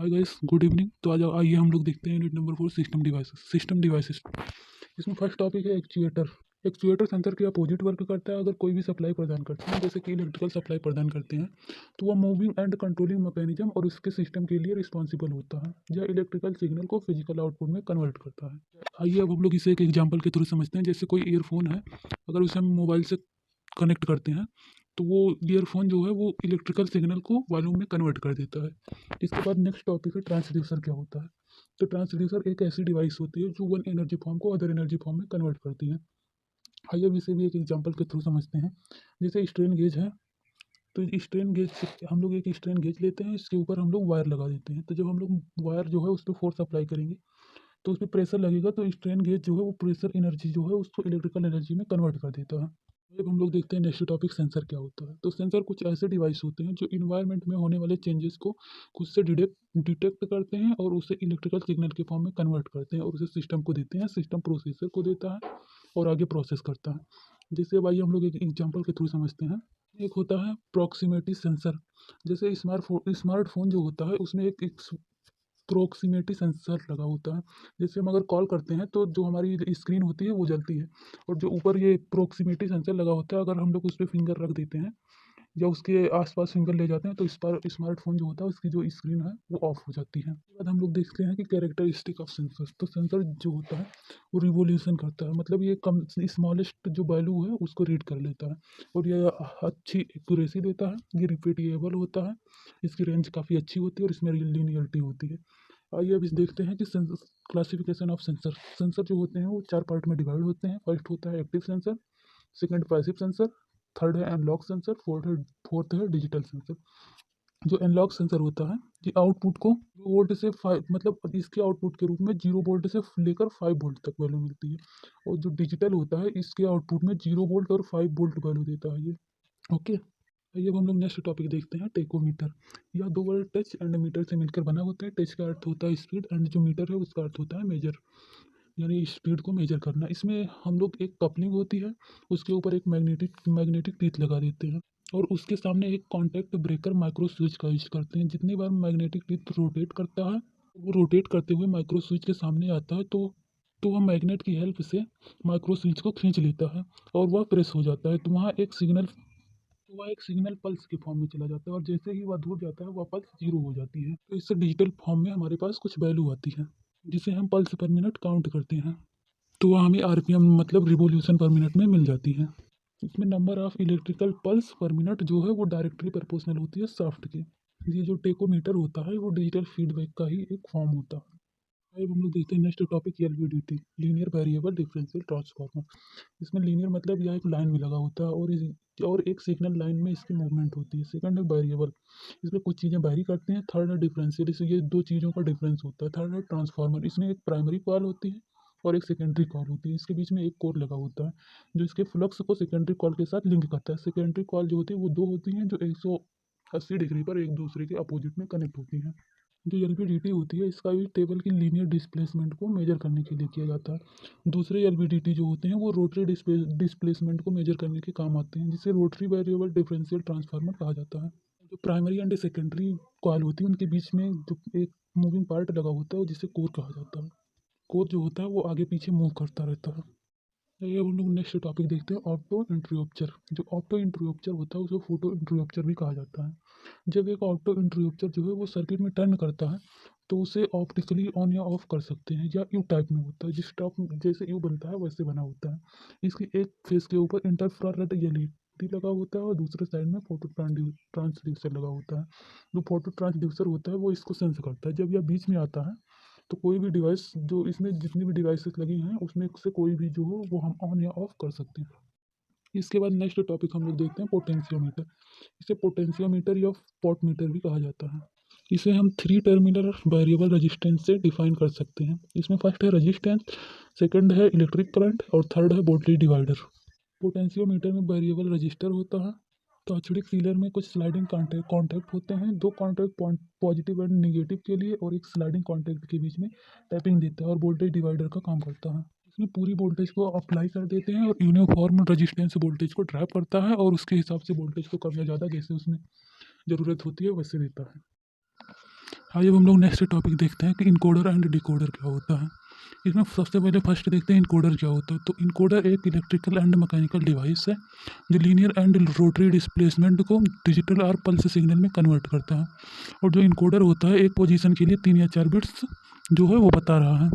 Hi guys, good evening. तो आज आइए हम लोग देखते हैं यूनिट नंबर 4, सिस्टम डिवाइसेस। इसमें फर्स्ट टॉपिक है एक्चुएटर। एक्चुएटर सेंसर के अपोजिट वर्क करता है। अगर कोई भी सप्लाई प्रदान करते हैं, जैसे कि इलेक्ट्रिकल सप्लाई प्रदान करते हैं, तो वह मूविंग एंड कंट्रोलिंग मैकेनिज्म और उसके सिस्टम के लिए रिस्पॉन्सिबल होता है। यह इलेक्ट्रिकल सिग्नल को फिजिकल आउटपुट में कन्वर्ट करता है। आइए अब हम लोग इसे एक एग्जाम्पल के थ्रू समझते हैं। जैसे कोई ईयरफोन है, अगर उसे हम मोबाइल से कनेक्ट करते हैं, तो वो ईयरफोन जो है वो इलेक्ट्रिकल सिग्नल को वॉल्यूम में कन्वर्ट कर देता है। इसके बाद नेक्स्ट टॉपिक है ट्रांसड्यूसर क्या होता है। तो ट्रांसड्यूसर एक ऐसी डिवाइस होती है जो वन एनर्जी फॉर्म को अदर एनर्जी फॉर्म में कन्वर्ट करती है। आइए अब इसे भी एक एग्जांपल के थ्रू समझते हैं। जैसे स्ट्रेन गेज है, तो स्ट्रेन गेज से हम लोग एक स्ट्रेन गेज लेते हैं, इसके ऊपर हम लोग वायर लगा देते हैं। तो जब हम लोग वायर जो है उस पर फोर्स अप्लाई करेंगे, तो उस पर प्रेशर लगेगा, तो स्ट्रेन गेज जो है वो प्रेशर एनर्जी जो है उसको इलेक्ट्रिकल एनर्जी में कन्वर्ट कर देता है। अब हम लोग देखते हैं नेक्स्ट टॉपिक सेंसर क्या होता है। तो सेंसर कुछ ऐसे डिवाइस होते हैं जो इन्वायरमेंट में होने वाले चेंजेस को खुद से डिटेक्ट करते हैं और उसे इलेक्ट्रिकल सिग्नल के फॉर्म में कन्वर्ट करते हैं और उसे सिस्टम को देते हैं। सिस्टम प्रोसेसर को देता है और आगे प्रोसेस करता है। जैसे अब आइए हम लोग एक एग्जांपल के थ्रू समझते हैं। एक होता है प्रॉक्सिमिटी सेंसर। जैसे स्मार्टफोन जो होता है उसमें एक प्रोक्सिमिटी सेंसर लगा होता है। जैसे हम अगर कॉल करते हैं तो जो हमारी स्क्रीन होती है वो जलती है, और जो ऊपर ये प्रोक्सिमिटी सेंसर लगा होता है, अगर हम लोग उस पर फिंगर रख देते हैं या उसके आसपास फिंगर ले जाते हैं, तो इस पर स्मार्टफोन जो होता है उसकी जो स्क्रीन है वो ऑफ हो जाती है। उसके बाद हम लोग देखते हैं कि कैरेक्टरिस्टिक ऑफ सेंसर। तो सेंसर जो होता है वो रिवोल्यूशन करता है, मतलब ये कम स्मॉलेस्ट जो वैल्यू है उसको रीड कर लेता है, और ये अच्छी एक्यूरेसी देता है। ये रिपीटेबल होता है, इसकी रेंज काफ़ी अच्छी होती है और इसमें लीनियरिटी होती है। आइए अब इस देखते हैं कि क्लासिफिकेशन ऑफ सेंसर। सेंसर जो होते हैं वो 4 पार्ट में डिवाइड होते हैं। फर्स्ट होता है active sensor, second passive sensor, third है एनालॉग सेंसर, फोर्थ है डिजिटल सेंसर। जो एनालॉग सेंसर होता है, ये आउटपुट को 0 वोल्ट से 5, मतलब इसके आउटपुट के रूप में 0 वोल्ट से लेकर 5 वोल्ट तक वैल्यू मिलती है। और जो डिजिटल होता है, इसके आउटपुट में 0 वोल्ट और 5 वोल्ट वैल्यू देता है ये। ओके। आइए अब हम लोग नेक्स्ट टॉपिक देखते हैं, टेकोमीटर। यह दो वर्ड टच एंड मीटर से मिलकर बना होता है। टच का अर्थ होता है स्पीड, एंड जो मीटर है उसका अर्थ होता है मेजर, यानी स्पीड को मेजर करना। इसमें हम लोग एक कपलिंग होती है, उसके ऊपर एक मैग्नेटिक मैग्नेटिक टीथ लगा देते हैं, और उसके सामने एक कॉन्टैक्ट ब्रेकर माइक्रो स्विच का यूज करते हैं। जितनी बार मैग्नेटिक टीथ रोटेट करता है, वो रोटेट करते हुए माइक्रो स्विच के सामने आता है, तो वह मैग्नेट की हेल्प से माइक्रो स्विच को खींच लेता है और वह प्रेस हो जाता है। तो वह एक सिग्नल पल्स के फॉर्म में चला जाता है, और जैसे ही वह दूर जाता है वह पल्स जीरो हो जाती है। तो इससे डिजिटल फॉर्म में हमारे पास कुछ वैल्यू आती है, जिसे हम पल्स पर मिनट काउंट करते हैं। तो वह हमें आरपीएम, मतलब रिवोल्यूशन पर मिनट में मिल जाती है। इसमें नंबर ऑफ इलेक्ट्रिकल पल्स पर मिनट जो है वो डायरेक्टली प्रोपोर्शनल होती है शाफ्ट के। ये जो टेकोमीटर होता है वो डिजिटल फीडबैक का ही एक फॉर्म होता है। अब हम लोग देखते हैं next topic, LVDT, linear variable differential transformer. इसमें लीनियर मतलब यह एक लाइन में लगा होता है, और एक सिग्नल लाइन में इसकी मूवमेंट होती है। सेकंड है वेरिएबल, इसमें कुछ चीज़ें वेरी करती हैं। थर्ड है डिफरेंशियल, इसमें ये दो चीज़ों का डिफरेंस होता है। थर्ड है ट्रांसफार्मर, इसमें एक प्राइमरी कॉल होती है और एक सेकेंडरी कॉल होती है। इसके बीच में एक कोर लगा होता है जो इसके फ्लक्स को सेकेंडरी कॉल के साथ लिंक करता है। सेकेंडरी कॉल जो होती है वो दो होती हैं जो 180 डिग्री पर एक दूसरे के अपोजिट में कनेक्ट होती हैं। जो एलवीडीटी होती है, इसका यूज टेबल की लीनियर डिस्प्लेसमेंट को मेजर करने के लिए किया जाता है। दूसरे एलवीडीटी जो होते हैं वो रोटरी डिस्प्लेसमेंट को मेजर करने के काम आते हैं, जिसे रोटरी वेरिएबल डिफरेंशियल ट्रांसफार्मर कहा जाता है। जो प्राइमरी एंड सेकेंडरी कॉइल होती है, उनके बीच में जो एक मूविंग पार्ट लगा होता है जिसे कोर कहा जाता है। कोर जो होता है वो आगे पीछे मूव करता रहता है। चलिए अब हम लोग नेक्स्ट टॉपिक देखते हैं, ऑप्टो इंटरप्टर। जो ऑप्टो इंटरप्टर होता है उसे फोटो इंटरप्टर भी कहा जाता है। जब एक ऑप्टो इंटरप्टर जो है वो सर्किट में टर्न करता है, तो उसे ऑप्टिकली ऑन या ऑफ कर सकते हैं, या यू टाइप में होता है। जिस टाइप जैसे यू बनता है वैसे बना होता है। इसकी एक फेस के ऊपर इंटरफ्रारेड एलईडी लगा होता है और दूसरे साइड में फोटो ट्रांसड्यूसर लगा होता है। जो फोटो ट्रांसड्यूसर होता है वो इसको सेंस करता है। जब यह बीच में आता है, तो कोई भी डिवाइस, जो इसमें जितनी भी डिवाइसेस लगी हैं उसमें से कोई भी जो हो वो हम ऑन या ऑफ कर सकते हैं। इसके बाद नेक्स्ट टॉपिक हम लोग देखते हैं पोटेंशियोमीटर। इसे पोटेंशियोमीटर या पॉट मीटर भी कहा जाता है। इसे हम 3 टर्मिनल वेरिएबल रेजिस्टेंस से डिफाइन कर सकते हैं। इसमें फर्स्ट है रेजिस्टेंस, सेकंड है इलेक्ट्रिक करंट, और थर्ड है वोल्टेज डिवाइडर। पोटेंशियोमीटर में वेरिएबल रजिस्टर होता है। टॉर्चविक सीलर में कुछ स्लाइडिंग कॉन्टैक्ट होते हैं। दो कॉन्टैक्ट पॉजिटिव एंड नेगेटिव के लिए, और एक स्लाइडिंग कॉन्टैक्ट के बीच में टैपिंग देता है और वोल्टेज डिवाइडर का काम करता है। इसमें पूरी वोल्टेज को अप्लाई कर देते हैं और यूनिफॉर्म रजिस्टेंस वोल्टेज को ट्रैप करता है, और उसके हिसाब से वोल्टेज को कम या ज़्यादा जैसे उसमें ज़रूरत होती है वैसे देता है। आइए अब हम लोग नेक्स्ट टॉपिक देखते हैं कि इनकोडर एंड डिकोडर क्या होता है। इसमें सबसे पहले फर्स्ट देखते हैं इनकोडर क्या होता है। तो इनकोडर एक इलेक्ट्रिकल एंड मैकेनिकल डिवाइस है जो लीनियर एंड रोटरी डिस्प्लेसमेंट को डिजिटल और पल्स सिग्नल में कन्वर्ट करता है। और जो इनकोडर होता है एक पोजीशन के लिए 3 या 4 बिट्स जो है वो बता रहा है।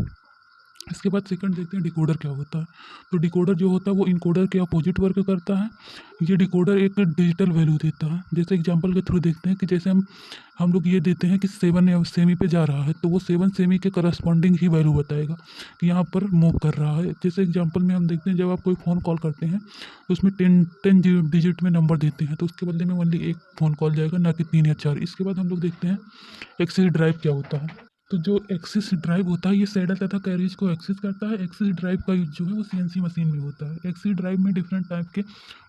इसके बाद सेकंड देखते हैं डिकोडर क्या होता है। तो डिकोडर जो होता है वो इनकोडर के अपोजिट वर्क करता है। ये डिकोडर एक डिजिटल वैल्यू देता है। जैसे एग्जांपल के थ्रू देखते हैं कि जैसे हम लोग ये देते हैं कि 7 सेमी पे जा रहा है तो वो 7 सेमी के करस्पॉन्डिंग ही वैल्यू बताएगा कि यहाँ पर मूव कर रहा है। जैसे एग्जांपल में हम देखते हैं जब आप कोई फ़ोन कॉल करते हैं तो उसमें 10 डिजिट में नंबर देते हैं तो उसके बदले में ओनली एक फ़ोन कॉल जाएगा, ना कि 3 या 4। इसके बाद हम लोग देखते हैं एक्सिस ड्राइव क्या होता है। तो जो एक्सिस ड्राइव होता है ये सैडल तथा कैरिज को एक्सेस करता है। एक्सिस ड्राइव का यूज जो है वो सीएनसी मशीन में होता है। एक्सिस ड्राइव में डिफरेंट टाइप के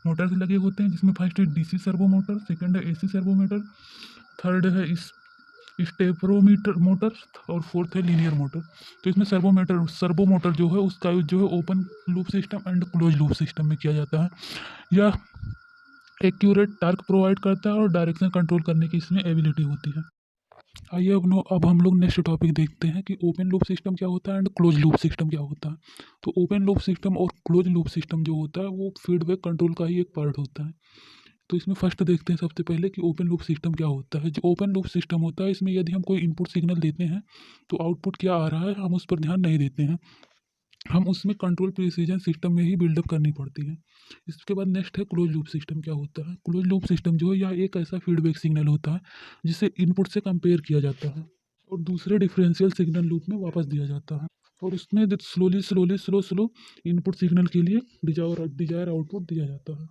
मोटर्स लगे होते हैं जिसमें फर्स्ट है डीसी सर्वो मोटर, सेकंड है एसी सर्वो मोटर, थर्ड है इस स्टेपरोमीटर मोटर और फोर्थ है लीनियर मोटर। तो इसमें सर्वो मोटर जो है उसका यूज जो है open loop system and close loop system में किया जाता है। यह एक्यूरेट टार्क प्रोवाइड करता है और डायरेक्शन कंट्रोल करने की इसमें एबिलिटी होती है। आइए अब हम लोग नेक्स्ट टॉपिक देखते हैं कि ओपन लूप सिस्टम क्या होता है एंड क्लोज लूप सिस्टम क्या होता है। तो ओपन लूप सिस्टम और क्लोज लूप सिस्टम जो होता है वो फीडबैक कंट्रोल का ही एक पार्ट होता है। तो इसमें फर्स्ट देखते हैं सबसे पहले कि ओपन लूप सिस्टम क्या होता है। जो ओपन लूप सिस्टम होता है इसमें यदि हम कोई इनपुट सिग्नल देते हैं तो आउटपुट क्या आ रहा है हम उस पर ध्यान नहीं देते हैं। हम उसमें कंट्रोल प्रिसीजन सिस्टम में ही बिल्डअप करनी पड़ती है। इसके बाद नेक्स्ट है क्लोज लूप सिस्टम क्या होता है। क्लोज लूप सिस्टम जो है यह एक ऐसा फीडबैक सिग्नल होता है जिसे इनपुट से कंपेयर किया जाता है और दूसरे डिफरेंशियल सिग्नल लूप में वापस दिया जाता है। और इसमें स्लो इनपुट सिग्नल के लिए डिजायर आउटपुट दिया जाता है।